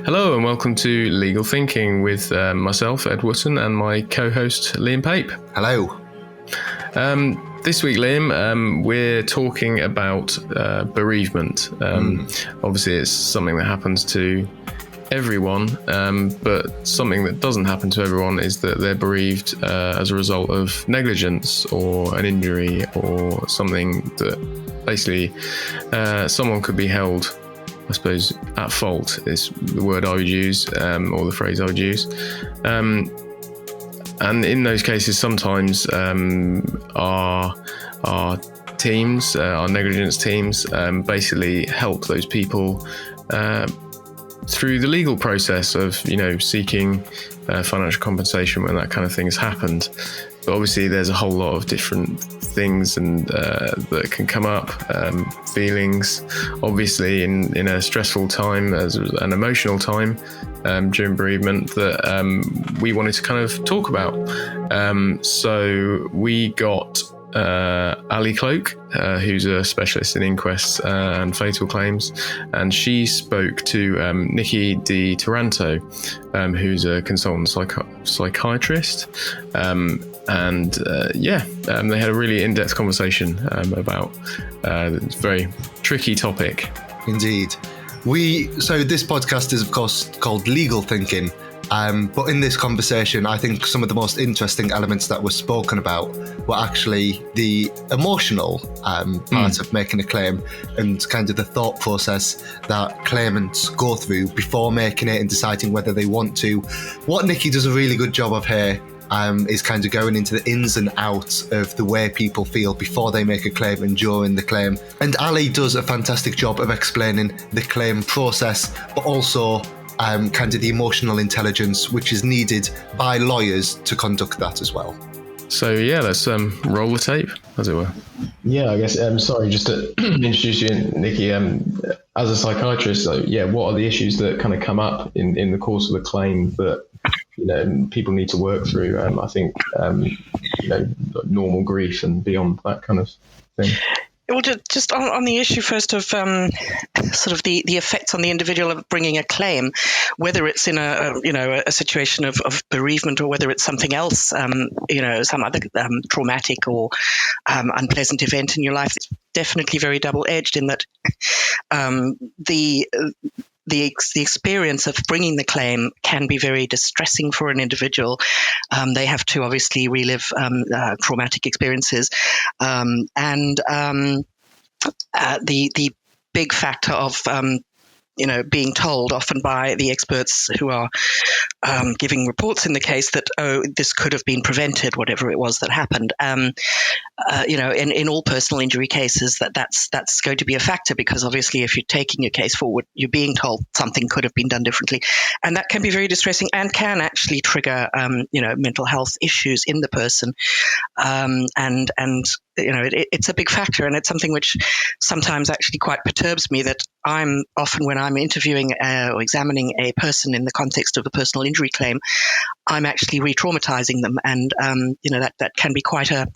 Hello and welcome to Legal Thinking with myself, Ed Wootton, and my co-host, Liam Pape. Hello. This week, Liam, we're talking about bereavement. Obviously, it's something that happens to everyone, but something that doesn't happen to everyone is that they're bereaved as a result of negligence or an injury or something that basically someone could be held, I suppose, at fault is the word I would use, or the phrase I would use. And in those cases, sometimes our teams, our negligence teams, basically help those people through the legal process of, seeking financial compensation when that kind of thing has happened. But obviously, there's a whole lot of different things and that can come up, feelings. Obviously, in a stressful time, as an emotional time during bereavement, that we wanted to kind of talk about. So we got Ali Cloak, who's a specialist in inquests and fatal claims, and she spoke to Nikki di Taranto, who's a consultant psychiatrist, they had a really in-depth conversation about this very tricky topic. Indeed. So this podcast is, of course, called Legal Thinking. But in this conversation, I think some of the most interesting elements that were spoken about were actually the emotional part of making a claim and kind of the thought process that claimants go through before making it and deciding whether they want to. What Nikki does a really good job of here is kind of going into the ins and outs of the way people feel before they make a claim and during the claim. And Ali does a fantastic job of explaining the claim process, but also kind of the emotional intelligence which is needed by lawyers to conduct that as well. So let's roll the tape, as it were. Yeah, I guess. Sorry, just to introduce you, Nikki. As a psychiatrist, what are the issues that kind of come up in the course of a claim that people need to work through? I think normal grief and beyond that kind of thing. Well, just on the issue first of sort of the effects on the individual of bringing a claim, whether it's in a situation of bereavement or whether it's something else, some other traumatic or unpleasant event in your life, it's definitely very double-edged in that the experience of bringing the claim can be very distressing for an individual. They have to obviously relive traumatic experiences, and the big factor of being told often by the experts who are giving reports in the case that, this could have been prevented, whatever it was that happened. In all personal injury cases, that's going to be a factor, because obviously if you're taking your case forward, you're being told something could have been done differently. And that can be very distressing and can actually trigger, mental health issues in the person. It's a big factor, and it's something which sometimes actually quite perturbs me, that I'm often, when I'm interviewing or examining a person in the context of a personal injury claim, I'm actually re-traumatizing them. And, that can be quite an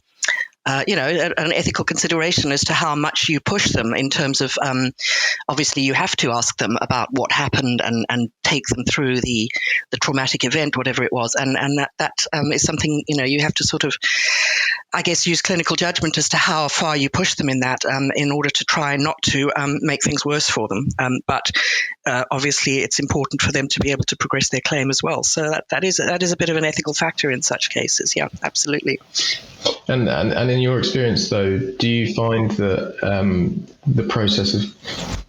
ethical consideration as to how much you push them in terms of, obviously you have to ask them about what happened and take them through the traumatic event, whatever it was. And that is something, you have to sort of, I guess, use clinical judgment as to how far you push them in that, in order to try not to make things worse for them. But obviously it's important for them to be able to progress their claim as well. So that is a bit of an ethical factor in such cases. Yeah, absolutely. And in your experience, though, do you find that the process of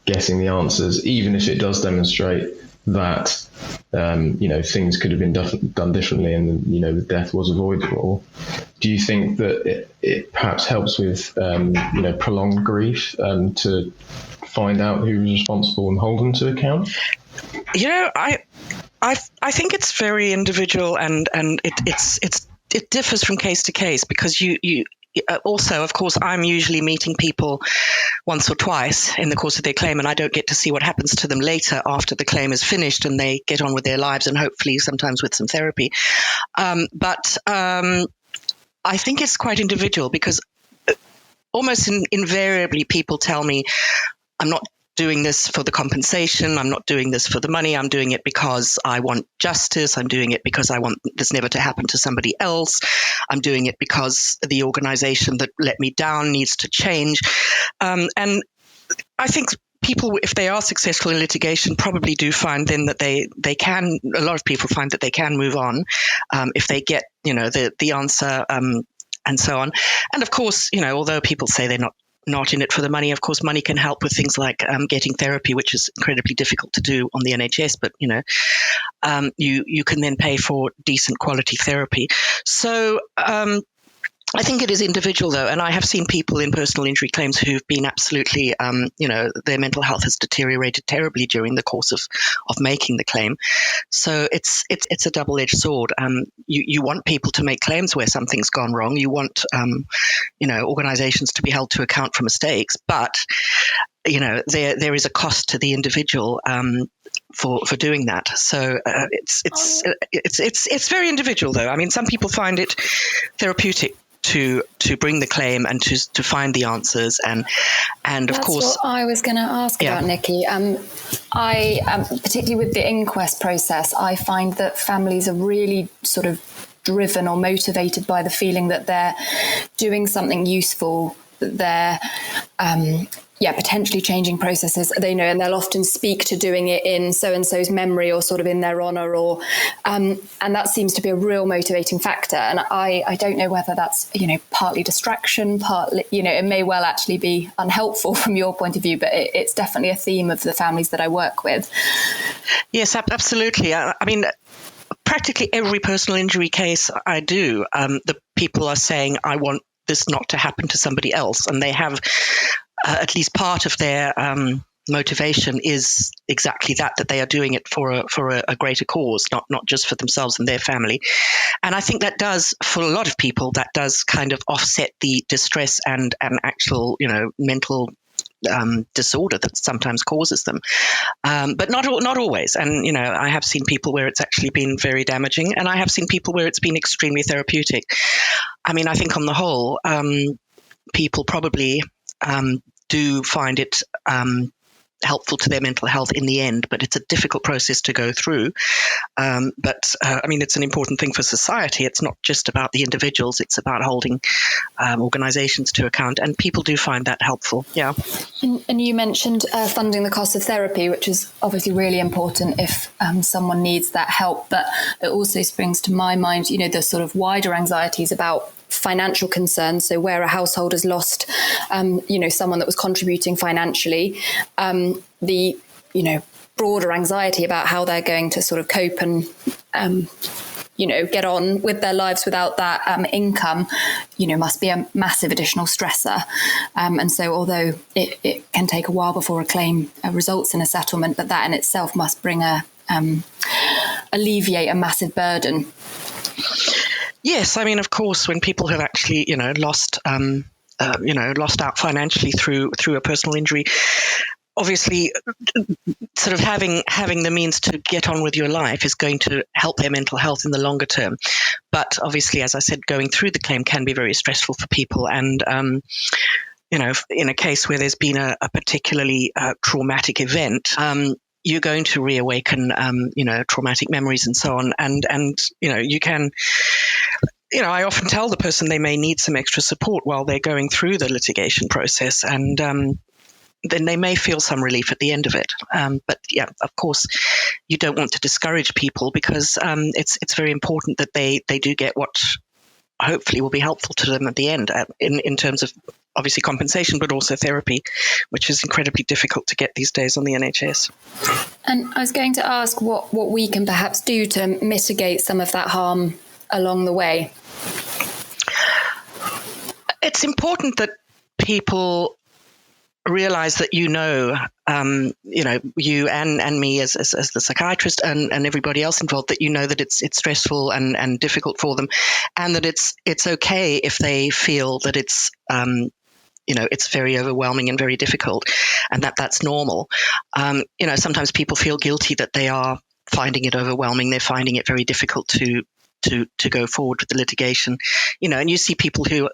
getting the answers, even if it does demonstrate that things could have been done differently and the death was avoidable, do you think that it perhaps helps with prolonged grief to find out who was responsible and hold them to account? I think it's very individual, and it differs from case to case, because you also, of course, I'm usually meeting people once or twice in the course of their claim, and I don't get to see what happens to them later after the claim is finished and they get on with their lives, and hopefully sometimes with some therapy. But I think it's quite individual, because almost invariably people tell me, I'm not doing this for the compensation. I'm not doing this for the money. I'm doing it because I want justice. I'm doing it because I want this never to happen to somebody else. I'm doing it because the organization that let me down needs to change. And I think people, if they are successful in litigation, probably do find then that they can, a lot of people find that they can move on if they get, the answer and so on. And of course, although people say they're not in it for the money, of course, money can help with things like getting therapy, which is incredibly difficult to do on the NHS, but, you can then pay for decent quality therapy. So, I think it is individual, though, and I have seen people in personal injury claims who've been absolutely, their mental health has deteriorated terribly during the course of making the claim. So it's a double-edged sword. You want people to make claims where something's gone wrong. You want, organizations to be held to account for mistakes, but there is a cost to the individual for doing that. So it's very individual, though. I mean, some people find it therapeutic to bring the claim and to find the answers and of That's course what I was going to ask about, Nikki. I particularly with the inquest process, I find that families are really sort of driven or motivated by the feeling that they're doing something useful, that they're potentially changing processes, and they'll often speak to doing it in so-and-so's memory or sort of in their honour, or and that seems to be a real motivating factor. And I don't know whether that's, partly distraction, partly, it may well actually be unhelpful from your point of view, but it's definitely a theme of the families that I work with. Yes, absolutely. I mean, practically every personal injury case I do, the people are saying, I want this not to happen to somebody else, and they have at least part of their motivation is exactly that they are doing it for a greater cause, not just for themselves and their family. And I think that does, for a lot of people, that does kind of offset the distress and actual, mental disorder that sometimes causes them, but not always. And I have seen people where it's actually been very damaging, and I have seen people where it's been extremely therapeutic. I mean, I think on the whole, people probably do find it helpful to their mental health in the end, but it's a difficult process to go through. But I mean, it's an important thing for society. It's not just about the individuals. It's about holding organizations to account, and people do find that helpful. Yeah. And you mentioned funding the cost of therapy, which is obviously really important if someone needs that help. But it also springs to my mind, the sort of wider anxieties about financial concerns. So where a household has lost, someone that was contributing financially, the, broader anxiety about how they're going to sort of cope and, get on with their lives without that income, must be a massive additional stressor. And so although it can take a while before a claim results in a settlement, but that in itself must bring alleviate a massive burden. Yes, I mean, of course, when people have actually, lost out financially through a personal injury, obviously, sort of having the means to get on with your life is going to help their mental health in the longer term. But obviously, as I said, going through the claim can be very stressful for people, and in a case where there's been a particularly traumatic event, you're going to reawaken, traumatic memories and so on. And you can, I often tell the person they may need some extra support while they're going through the litigation process. And then they may feel some relief at the end of it. But yeah, of course, you don't want to discourage people, because it's very important that they do get what hopefully will be helpful to them at the end, in terms of obviously compensation, but also therapy, which is incredibly difficult to get these days on the NHS. And I was going to ask what we can perhaps do to mitigate some of that harm along the way. It's important that people realize that you and me as the psychiatrist and everybody else involved, that that it's stressful and difficult for them, and that it's okay if they feel that it's it's very overwhelming and very difficult, and that's normal. Sometimes people feel guilty that they are finding it overwhelming. They're finding it very difficult to to go forward with the litigation, and you see people who,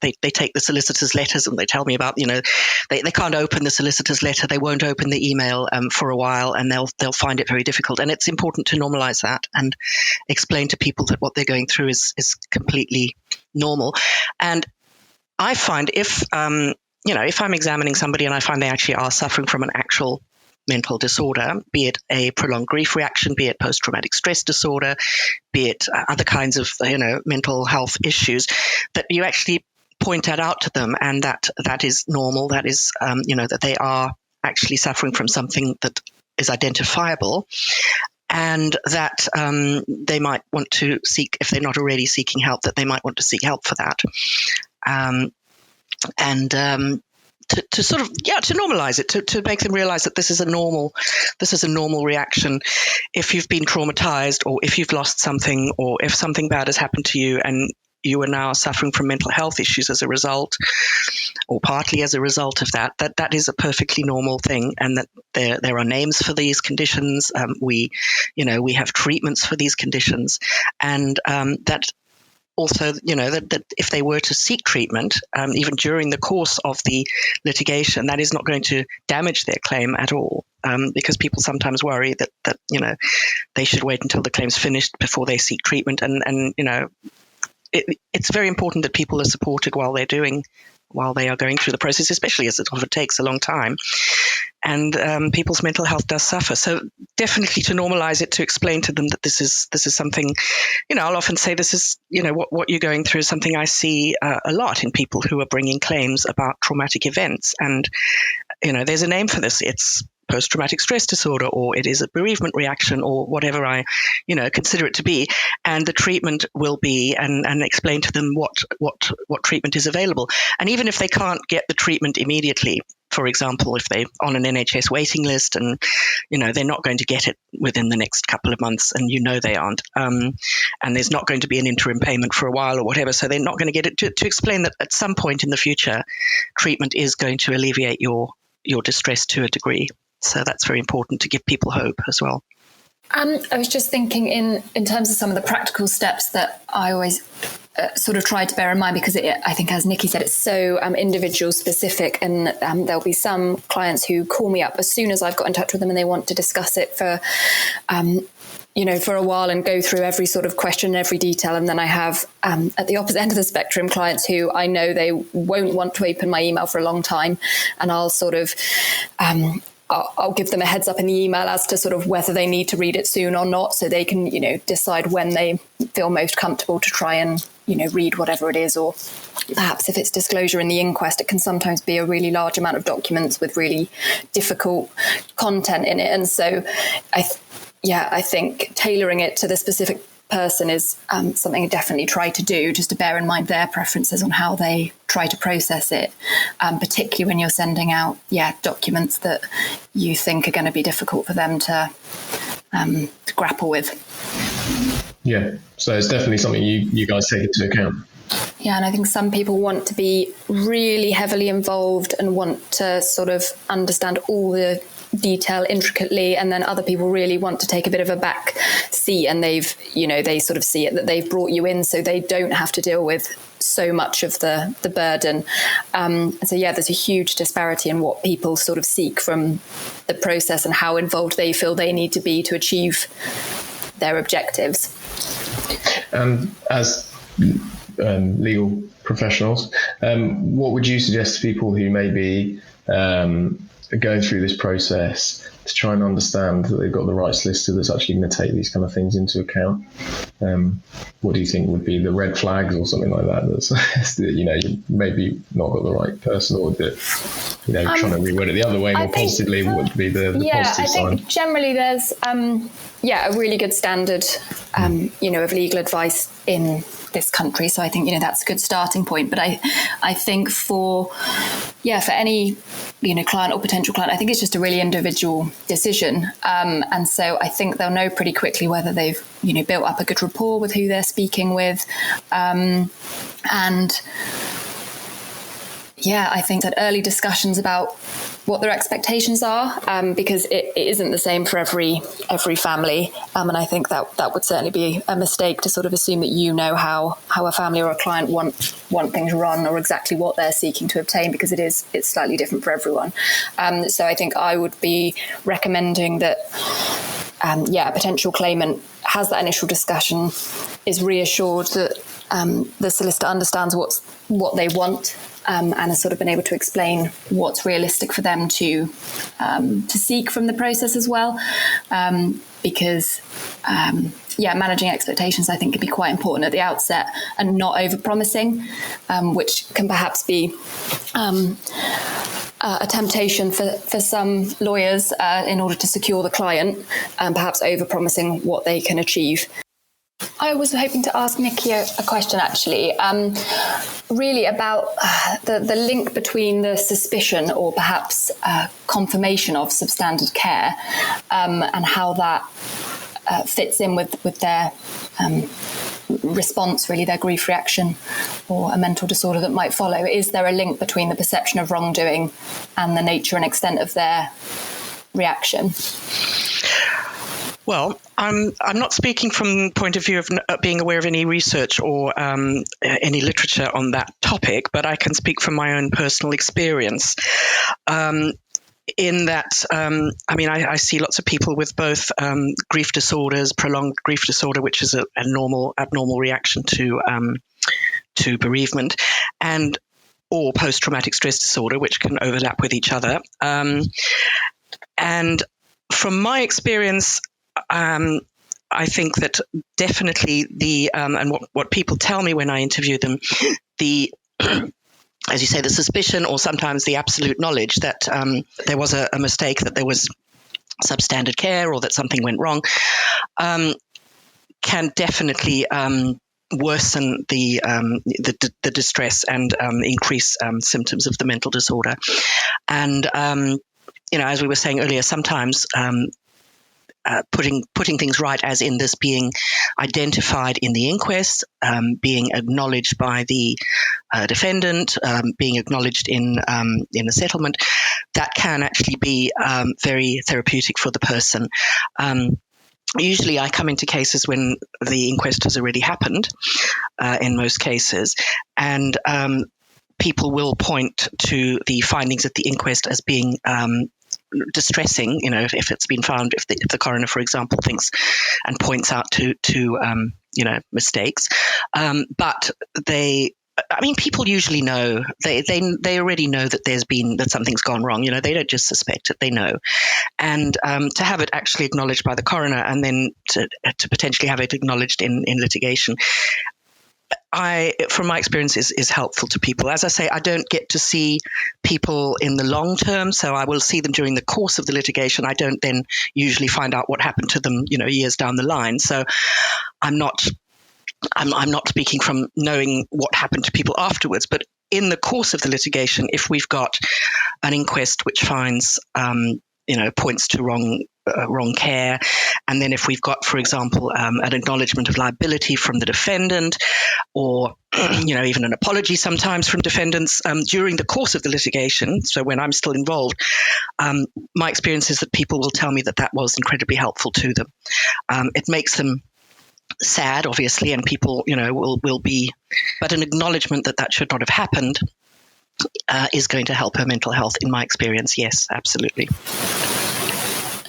they take the solicitor's letters, and they tell me about, they can't open the solicitor's letter, they won't open the email for a while, and they'll find it very difficult. And it's important to normalize that and explain to people that what they're going through is completely normal. And I find if I'm examining somebody and I find they actually are suffering from an actual mental disorder, be it a prolonged grief reaction, be it post-traumatic stress disorder, be it other kinds of, mental health issues, that you actually point that out to them, and that is normal, that is, that they are actually suffering from something that is identifiable, and that they might want to seek, if they're not already seeking help, that they might want to seek help for that. To sort of, to normalize it, to make them realize that this is a normal reaction. If you've been traumatized, or if you've lost something, or if something bad has happened to you and you are now suffering from mental health issues as a result, or partly as a result of that is a perfectly normal thing, and that there are names for these conditions. We have treatments for these conditions, and that also, that if they were to seek treatment, even during the course of the litigation, that is not going to damage their claim at all, because people sometimes worry that they should wait until the claim's finished before they seek treatment, and it's very important that people are supported while they are going through the process, especially as it often takes a long time. And people's mental health does suffer. So definitely to normalize it, to explain to them that this is something, I'll often say this is, what you're going through is something I see a lot in people who are bringing claims about traumatic events. And, there's a name for this. It's post-traumatic stress disorder, or it is a bereavement reaction, or whatever I, consider it to be. And the treatment will be, and explain to them what treatment is available. And even if they can't get the treatment immediately, for example, if they're on an NHS waiting list and, they're not going to get it within the next couple of months, and they aren't, and there's not going to be an interim payment for a while or whatever, so they're not going to get it, to explain that at some point in the future, treatment is going to alleviate your distress to a degree. So that's very important to give people hope as well. I was just thinking in terms of some of the practical steps that I always sort of try to bear in mind, because I think, as Nikki said, it's so individual specific, and there'll be some clients who call me up as soon as I've got in touch with them and they want to discuss it for a while and go through every sort of question, every detail. And then I have, at the opposite end of the spectrum, clients who I know they won't want to open my email for a long time, and I'll sort of I'll give them a heads up in the email as to sort of whether they need to read it soon or not, so they can, decide when they feel most comfortable to try and, read whatever it is. Or perhaps if it's disclosure in the inquest, it can sometimes be a really large amount of documents with really difficult content in it. And so I think tailoring it to the specific person is something I definitely try to do, just to bear in mind their preferences on how they try to process it, particularly when you're sending out documents that you think are going to be difficult for them to grapple with. Yeah, so it's definitely something you guys take into account. Yeah, and I think some people want to be really heavily involved and want to sort of understand all the detail intricately, and then other people really want to take a bit of a back seat, and they sort of see it that they've brought you in so they don't have to deal with so much of the burden. So there's a huge disparity in what people sort of seek from the process and how involved they feel they need to be to achieve their objectives. As legal professionals, what would you suggest to people who may be going through this process to try and understand that they've got the right solicitor that's actually going to take these kind of things into account? What do you think would be the red flags or something like that? That's you maybe not got the right person, or that trying to reword it the other way more positively would be the positive sign. I think generally there's a really good standard of legal advice in this country, so I think that's a good starting point. But I think for any client or potential client, I think it's just a really individual decision, and so I think they'll know pretty quickly whether they've built up a good rapport with who they're speaking with, and I think that early discussions about what their expectations are, because it isn't the same for every family. And I think that would certainly be a mistake to sort of assume that you know how a family or a client want things run or exactly what they're seeking to obtain, because it's slightly different for everyone. So I think I would be recommending that a potential claimant has that initial discussion, is reassured that the solicitor understands what they want, and has sort of been able to explain what's realistic for them to seek from the process as well. Because managing expectations, I think, can be quite important at the outset, and not over-promising, which can perhaps be a temptation for some lawyers in order to secure the client, and perhaps over-promising what they can achieve. I was hoping to ask Nikki a question, actually, really about the link between the suspicion or perhaps confirmation of substandard care, and how that fits in with their response, really, their grief reaction or a mental disorder that might follow. Is there a link between the perception of wrongdoing and the nature and extent of their reaction? Well, I'm not speaking from the point of view of being aware of any research or any literature on that topic, but I can speak from my own personal experience. In that, I see lots of people with both grief disorders, prolonged grief disorder, which is a abnormal reaction to bereavement, or post-traumatic stress disorder, which can overlap with each other. And from my experience, I think that definitely and what people tell me when I interview them, as you say, the suspicion or sometimes the absolute knowledge that there was a mistake, that there was substandard care or that something went wrong, can definitely worsen the distress and increase symptoms of the mental disorder. And, as we were saying earlier, sometimes putting things right, as in this being identified in the inquest, being acknowledged by the defendant, being acknowledged in a settlement, that can actually be very therapeutic for the person. Usually I come into cases when the inquest has already happened, in most cases, and people will point to the findings at the inquest as being distressing, if it's been found, if the coroner, for example, thinks and points out to mistakes. But people usually know, they already know that something's gone wrong. They don't just suspect it, they know. And to have it actually acknowledged by the coroner, and then to potentially have it acknowledged in litigation, from my experience, is helpful to people. As I say, I don't get to see people in the long term, so I will see them during the course of the litigation. I don't then usually find out what happened to them, years down the line. So I'm not speaking from knowing what happened to people afterwards, but in the course of the litigation, if we've got an inquest which finds, points to wrong care, and then if we've got, for example, an acknowledgement of liability from the defendant, or even an apology sometimes from defendants during the course of the litigation, so when I'm still involved, my experience is that people will tell me that was incredibly helpful to them. It makes them sad, obviously, and people will be, but an acknowledgement that should not have happened is going to help her mental health, in my experience. Yes, absolutely.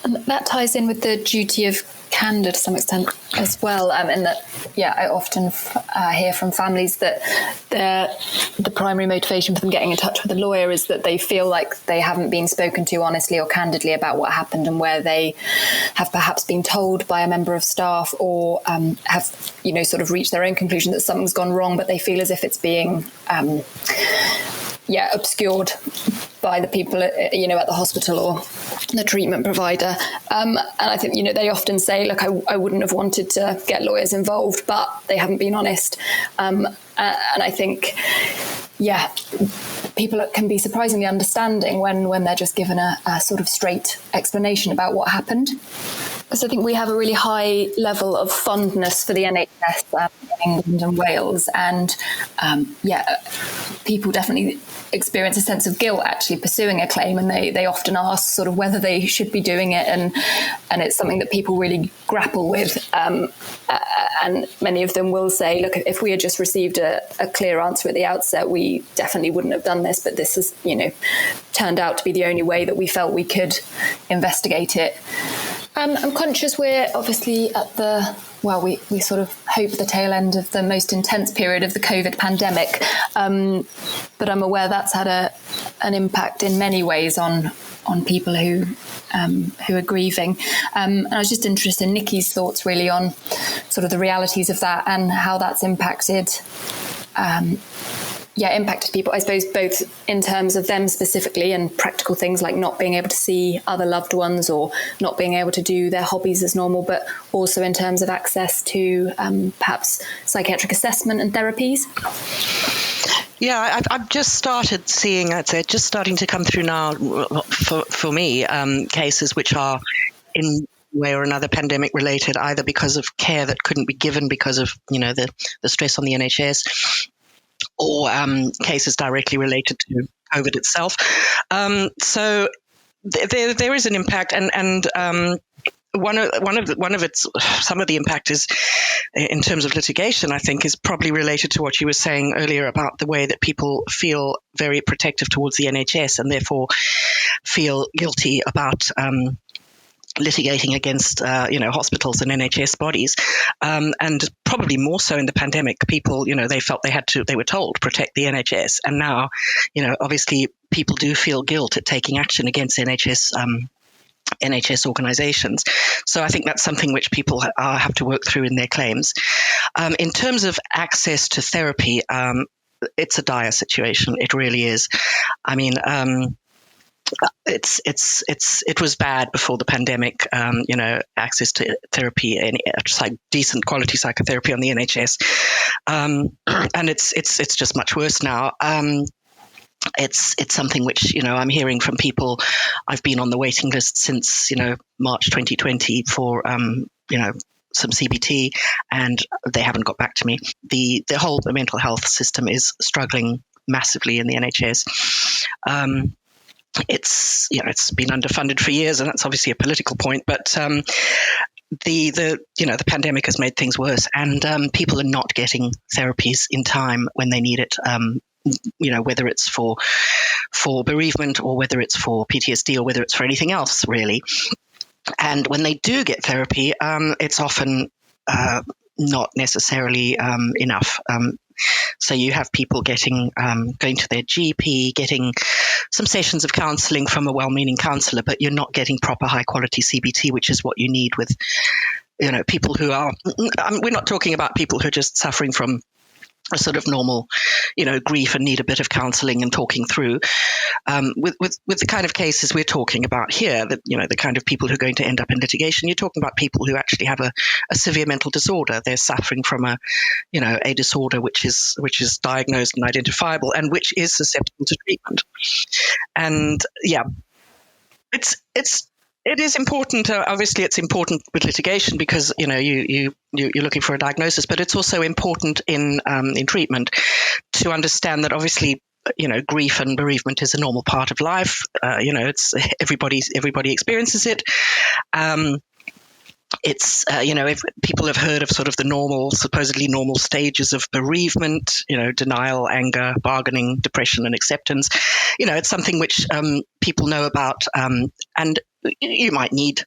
And that ties in with the duty of candor to some extent as well, in that, I often hear from families that the primary motivation for them getting in touch with a lawyer is that they feel like they haven't been spoken to honestly or candidly about what happened, and where they have perhaps been told by a member of staff, or have sort of reached their own conclusion that something's gone wrong, but they feel as if it's being obscured by the people at the hospital or the treatment provider. And I think, they often say, look, I wouldn't have wanted to get lawyers involved, but they haven't been honest. And I think, people can be surprisingly understanding when they're just given a sort of straight explanation about what happened. So I think we have a really high level of fondness for the NHS in England and Wales, and people definitely experience a sense of guilt actually pursuing a claim, and they often ask sort of whether they should be doing it, and it's something that people really grapple with, and many of them will say, look, if we had just received a clear answer at the outset, we definitely wouldn't have done this, but this has turned out to be the only way that we felt we could investigate it. I'm conscious we're obviously at we sort of hope the tail end of the most intense period of the COVID pandemic, but I'm aware that's had an impact in many ways on people who are grieving. And I was just interested in Nikki's thoughts really on sort of the realities of that and how that's impacted people, I suppose, both in terms of them specifically and practical things like not being able to see other loved ones or not being able to do their hobbies as normal, but also in terms of access to perhaps psychiatric assessment and therapies. Yeah, I've just started seeing, I'd say, just starting to come through now for me, cases which are in way or another pandemic related, either because of care that couldn't be given because of, the stress on the NHS, or cases directly related to COVID itself. So there is an impact, and some of the impact is in terms of litigation, I think, is probably related to what you were saying earlier about the way that people feel very protective towards the NHS and therefore feel guilty about litigating against hospitals and NHS bodies, and probably more so in the pandemic. People, they felt they were told protect the NHS, and now, obviously people do feel guilt at taking action against NHS organisations. So I think that's something which people have to work through in their claims. In terms of access to therapy, it's a dire situation. It really is. I mean, it was bad before the pandemic. Access to therapy and decent quality psychotherapy on the NHS, and it's just much worse now. It's something which I'm hearing from people. I've been on the waiting list since March 2020 for some CBT, and they haven't got back to me. The whole mental health system is struggling massively in the NHS. It's been underfunded for years, and that's obviously a political point. But the pandemic has made things worse, and people are not getting therapies in time when they need it. Whether it's for bereavement or whether it's for PTSD or whether it's for anything else, really. And when they do get therapy, it's often not necessarily enough. So you have people going to their GP, getting some sessions of counselling from a well-meaning counsellor, but you're not getting proper high-quality CBT, which is what you need with, people who are. We're not talking about people who are just suffering from a sort of normal, grief and need a bit of counselling and talking through. With the kind of cases we're talking about here, that the kind of people who are going to end up in litigation, you're talking about people who actually have a severe mental disorder. They're suffering from a disorder which is diagnosed and identifiable and which is susceptible to treatment. And it is important. Obviously, it's important with litigation because you're looking for a diagnosis, but it's also important in treatment to understand that obviously grief and bereavement is a normal part of life. It's everybody experiences it. It's if people have heard of sort of the supposedly normal stages of bereavement, denial, anger, bargaining, depression, and acceptance. It's something which people know about, and you might need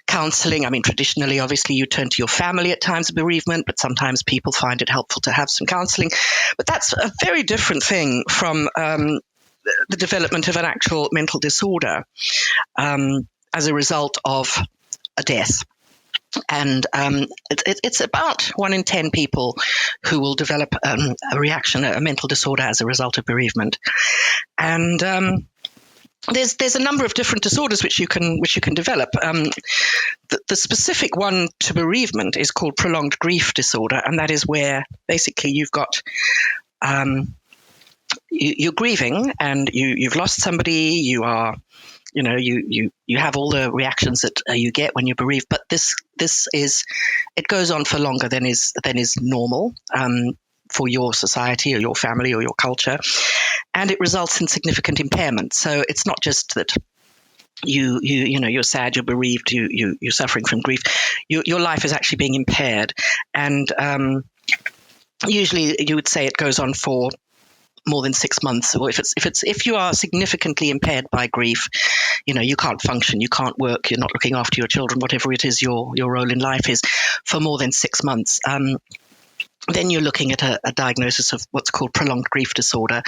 counselling. I mean, traditionally, obviously, you turn to your family at times of bereavement, but sometimes people find it helpful to have some counselling. But that's a very different thing from the development of an actual mental disorder as a result of a death. And it's about 1 in 10 people who will develop a reaction, a mental disorder as a result of bereavement. And there's a number of different disorders which you can develop. The specific one to bereavement is called prolonged grief disorder, and that is where basically you've got you're grieving and you've lost somebody. You are you have all the reactions that you get when you're bereaved, but it goes on for longer than is normal for your society or your family or your culture, and it results in significant impairment. So it's not just that you're sad, you're bereaved, you're suffering from grief. Your life is actually being impaired, and usually you would say it goes on for more than 6 months, or if you are significantly impaired by grief, you can't function, you can't work, you're not looking after your children, whatever it is your role in life is, for more than 6 months. Then you're looking at a diagnosis of what's called prolonged grief disorder.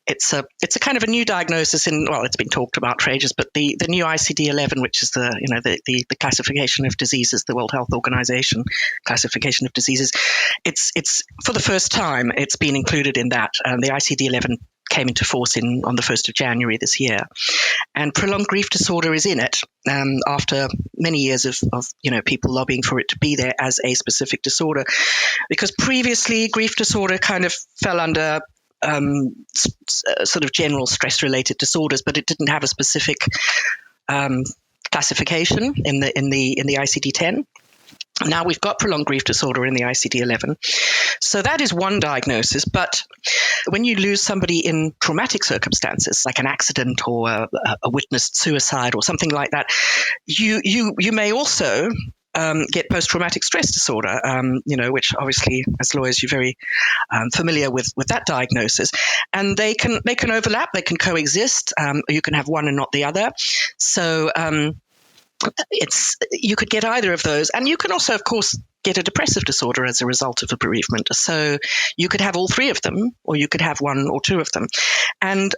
It's a kind of a new diagnosis it's been talked about for ages, but the new ICD-11, which is the classification of diseases, the World Health Organization classification of diseases, it's for the first time it's been included in that. The ICD-11 came into force on the 1st of January this year. And prolonged grief disorder is in it after many years of people lobbying for it to be there as a specific disorder, because previously grief disorder kind of fell under sort of general stress-related disorders, but it didn't have a specific classification in the ICD-10. Now we've got prolonged grief disorder in the ICD-11. So that is one diagnosis. But when you lose somebody in traumatic circumstances, like an accident or a witnessed suicide or something like that, you may also get post-traumatic stress disorder, which obviously as lawyers you're very familiar with that diagnosis. And they can overlap, they can coexist. You can have one and not the other. So you could get either of those, and you can also, of course, get a depressive disorder as a result of a bereavement. So you could have all three of them, or you could have one or two of them. And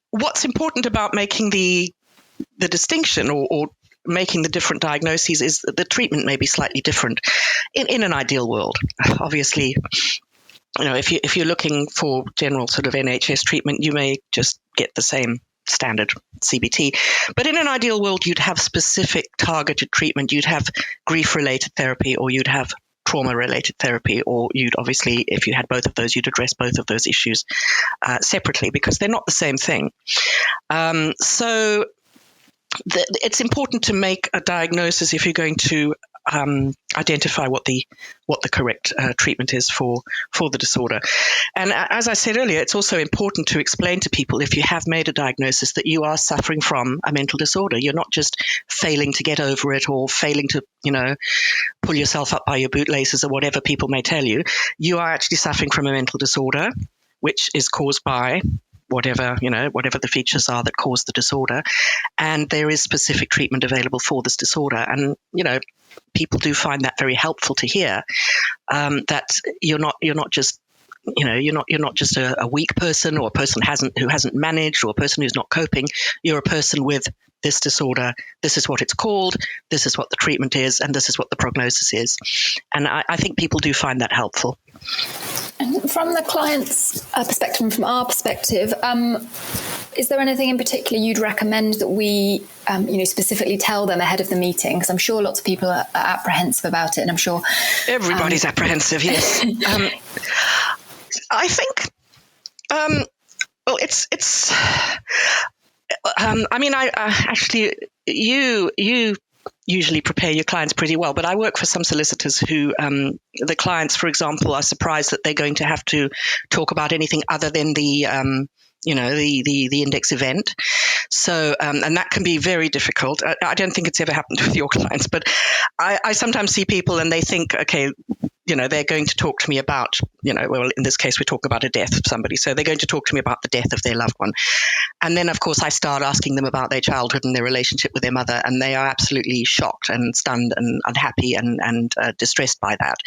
what's important about making the distinction or making the different diagnoses is that the treatment may be slightly different in an ideal world. Obviously, if you're looking for general sort of NHS treatment, you may just get the same standard CBT. But in an ideal world, you'd have specific targeted treatment. You'd have grief-related therapy, or you'd have trauma-related therapy, or you'd obviously, if you had both of those, you'd address both of those issues separately, because they're not the same thing. So it's important to make a diagnosis if you're going to identify what the correct treatment is for the disorder. And as I said earlier, it's also important to explain to people, if you have made a diagnosis, that you are suffering from a mental disorder. You're not just failing to get over it or failing to, pull yourself up by your bootlaces or whatever people may tell you. You are actually suffering from a mental disorder, which is caused by whatever the features are that cause the disorder. And there is specific treatment available for this disorder. And, people do find that very helpful to hear, that you're not just a weak person, or a person who hasn't managed, or a person who's not coping. You're a person with this disorder. This is what it's called. This is what the treatment is, and this is what the prognosis is. And I think people do find that helpful. And from the client's perspective, and from our perspective, is there anything in particular you'd recommend that we, specifically tell them ahead of the meeting? Because I'm sure lots of people are apprehensive about it, and I'm sure everybody's apprehensive. Yes, I think. It's. You usually prepare your clients pretty well, but I work for some solicitors who, the clients, for example, are surprised that they're going to have to talk about anything other than the index event. So, and that can be very difficult. I don't think it's ever happened with your clients, but I sometimes see people and they think, okay, they're going to talk to me about, well, in this case, we're talking about a death of somebody. So they're going to talk to me about the death of their loved one. And then, of course, I start asking them about their childhood and their relationship with their mother, and they are absolutely shocked and stunned and unhappy and distressed by that.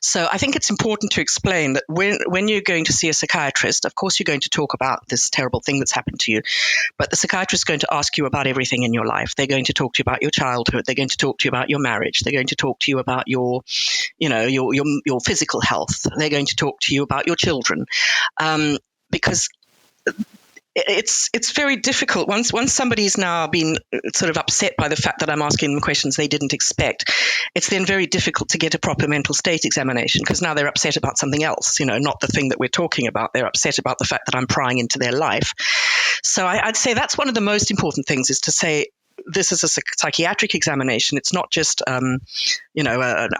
So I think it's important to explain that when you're going to see a psychiatrist, of course, you're going to talk about this terrible thing that's happened to you, but the psychiatrist is going to ask you about everything in your life. They're going to talk to you about your childhood. They're going to talk to you about your marriage. They're going to talk to you about your physical health. They're going to talk to you about your children, because it's very difficult once somebody's now been sort of upset by the fact that I'm asking them questions they didn't expect. It's then very difficult to get a proper mental state examination, because now they're upset about something else, not the thing that we're talking about. They're upset about the fact that I'm prying into their life. So I'd say that's one of the most important things, is to say, this is a psychiatric examination. It's not just, an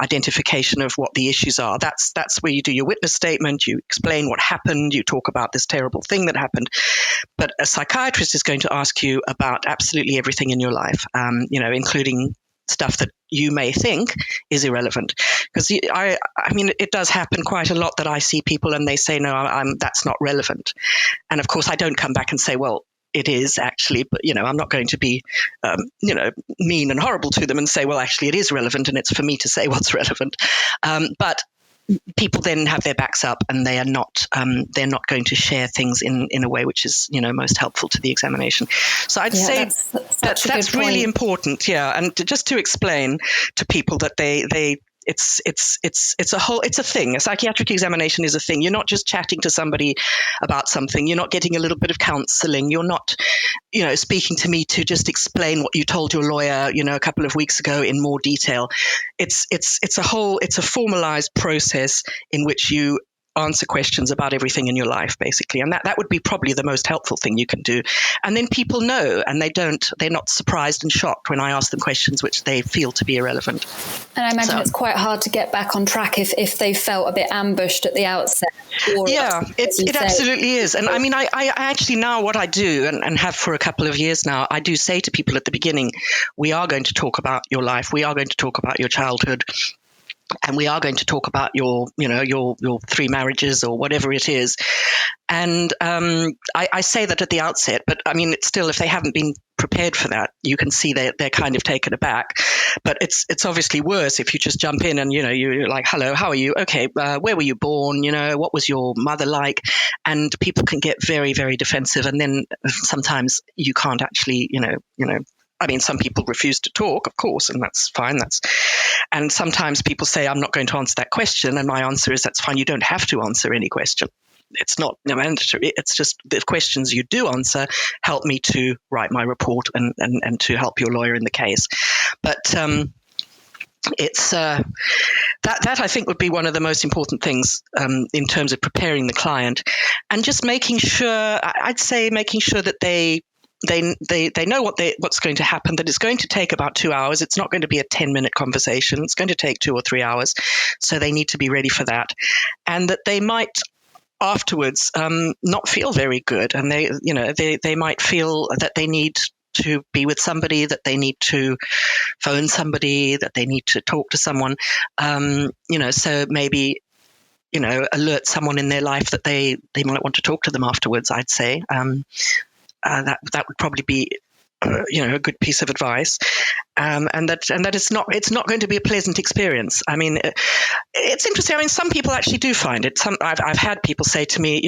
identification of what the issues are. That's where you do your witness statement, you explain what happened, you talk about this terrible thing that happened. But a psychiatrist is going to ask you about absolutely everything in your life, including stuff that you may think is irrelevant. Because it does happen quite a lot that I see people and they say, no, that's not relevant. And of course, I don't come back and say, well, it is actually, but I'm not going to be, mean and horrible to them and say, well, actually, it is relevant, and it's for me to say what's relevant. But people then have their backs up, and they're not going to share things in a way which is most helpful to the examination. So I'd say that's really important. Yeah, and just to explain to people that it's a thing. A psychiatric examination is a thing. You're not just chatting to somebody about something. You're not getting a little bit of counselling. You're not, speaking to me to just explain what you told your lawyer, a couple of weeks ago in more detail. It's a formalized process in which you answer questions about everything in your life, basically. And that would be probably the most helpful thing you can do. And then people know, and they're not surprised and shocked when I ask them questions which they feel to be irrelevant. And I imagine it's quite hard to get back on track if they felt a bit ambushed at the outset. It absolutely is. And I actually now, what I do and have for a couple of years now, I do say to people at the beginning, we are going to talk about your life. We are going to talk about your childhood. And we are going to talk about your 3 marriages or whatever it is. And I say that at the outset, but it's still, if they haven't been prepared for that, you can see they're kind of taken aback. But it's obviously worse if you just jump in and, you're like, hello, how are you? Okay, where were you born? What was your mother like? And people can get very, very defensive. And then sometimes you can't actually, some people refuse to talk, of course, and that's fine. And sometimes people say, I'm not going to answer that question. And my answer is, that's fine. You don't have to answer any question. It's not mandatory. It's just the questions you do answer help me to write my report and to help your lawyer in the case. But it's that I think would be one of the most important things in terms of preparing the client, and just making sure that they know what's going to happen, that it's going to take about 2 hours. It's not going to be a 10-minute conversation. It's going to take 2 or 3 hours. So they need to be ready for that. And that they might afterwards not feel very good. And they might feel that they need to be with somebody, that they need to phone somebody, that they need to talk to someone. So maybe, alert someone in their life that they might want to talk to them afterwards, I'd say. That would probably be, a good piece of advice, and that it's not going to be a pleasant experience. It's interesting. Some people actually do find it. I've had people say to me,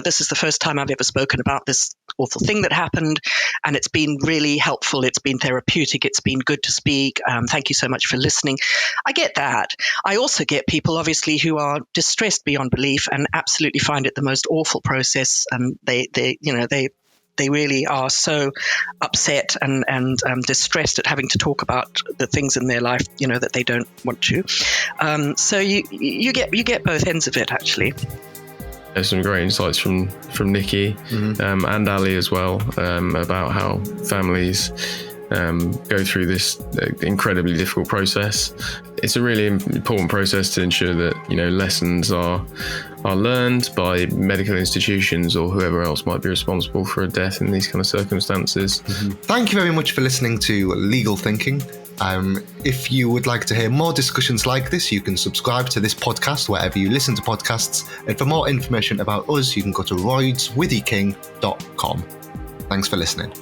this is the first time I've ever spoken about this awful thing that happened, and it's been really helpful. It's been therapeutic. It's been good to speak. Thank you so much for listening. I get that. I also get people, obviously, who are distressed beyond belief and absolutely find it the most awful process, and they really are so upset and distressed at having to talk about the things in their life, that they don't want to. So you get both ends of it, actually. There's some great insights from Nikki and Ali as well, about how families go through this incredibly difficult process. It's a really important process to ensure that lessons are learned by medical institutions or whoever else might be responsible for a death in these kind of circumstances. Thank you very much for listening to Legal Thinking. If you would like to hear more discussions like this, you can subscribe to this podcast wherever you listen to podcasts. And for more information about us, you can go to roydswitheyking.com. Thanks for listening.